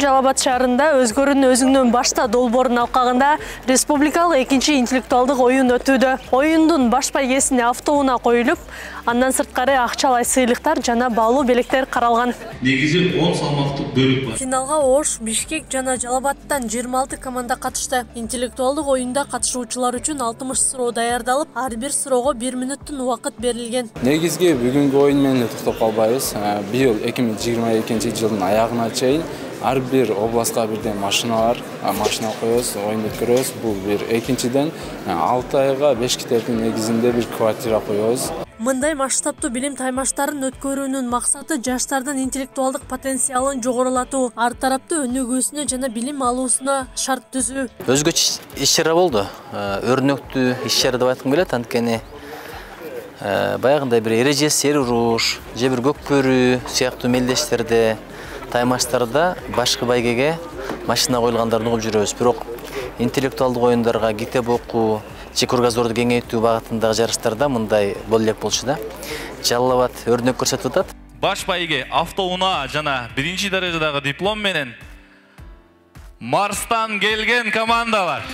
Оштун Жалал-Абад шаарында өзгөрүүнүн өзүңдөн башта долбоорун алкагында республикалык экинчи интеллектуалдык оюн өтүүдө. Оюндун баш байгесине автоунаа коюлуп, андан сырткары акчалай сыйлыктар жана баалуу белектер каралган. Негизи 10 салмактык бөлүк бар. Финалга Ош, Бишкек жана Жалал-Абадтан 26 команда катышты. Интеллектуалдык оюнда катышуучулар үчүн 60 суроо даярдалып, ар бир суроого 1 мүнөттүн убакыт берилген. Негизги бүгүнкү оюн менен токтоп калбайбыз. Быйыл 2022 жылдын аягына чейин ар бир областка бирден машина коебуз, оюн өткөрөбүз. Бул бир. Экинчиден 6 айга 5 китептин негизинде бир квартира коебуз. Мындай масштабтуу билим таймаштарын өткөрүүнүн максаты жаштардын интеллектуалдык потенциалын жогорулатуу, ар тараптуу өнүгүүсүнө жана билим алуусуна шарт түзүү. Өзгөчө иш-чара болду. Өрнөктүү иш-чара деп айткым келет, анткени баягындай бир эреже серуруш, же бир көкбөрү сыяктуу мелдештерде, таймаштарда башкы байгеге машина коюлгандарын угуп жүрөбүз. Бирок интеллектуалдык оюндарга китеп окуу, же кругозорду кеңейтүү багытындагы жарыштарда мындай боло элек болчу да. Жалал-Абад өрнөк көрсөтүп атат. Баш байге автоунаа жана биринчи даражадагы диплом менен Марстан келген командалар.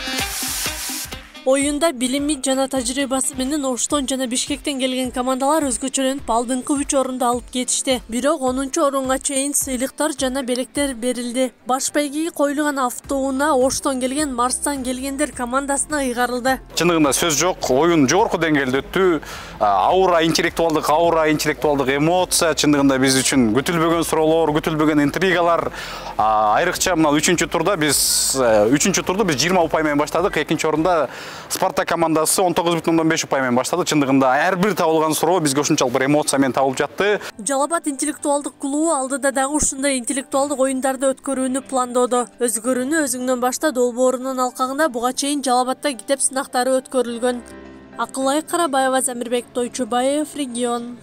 Оюнда билими жана тажрыйбасы менен Оштон жана Бишкектен келген командалар өзгөчөлөнүп алдыңкы 3 орунду алып кетишти. Бирок 10-орунга чейин сыйлыктар жана белектер берилди. Баш байгеге коюлган автоунаа Оштон келген Марстан келгендер командасына ыйгарылды. Чындыгында сөз жок, оюн жогорку деңгээлде өттү. Интеллектуалдык эмоция чындыгында биз үчүн күтүлбөгөн суроолор, күтүлбөгөн интригалар. Айрыкча мына 3-турда биз 20 упай менен баштадык. Экинчи орунда Спартак командасы 19,5 упай менен баштады. Чындыгында ар бир табылган суроо бизге ушунчалык бир эмоция менен табылып жатты. Жалал-Абад интеллектуалдык клубу алдыда дагы ушундай интеллектуалдык оюндарды өткөрүүнү пландоодо. Өзгөрүүнү өзүңдөн башта долбоорунун алкагында буга чейин Жалал-Абадта китеп сынактары өткөрүлгөн. Акылай Карабаева, Замирбек Тойчубаев, Регион.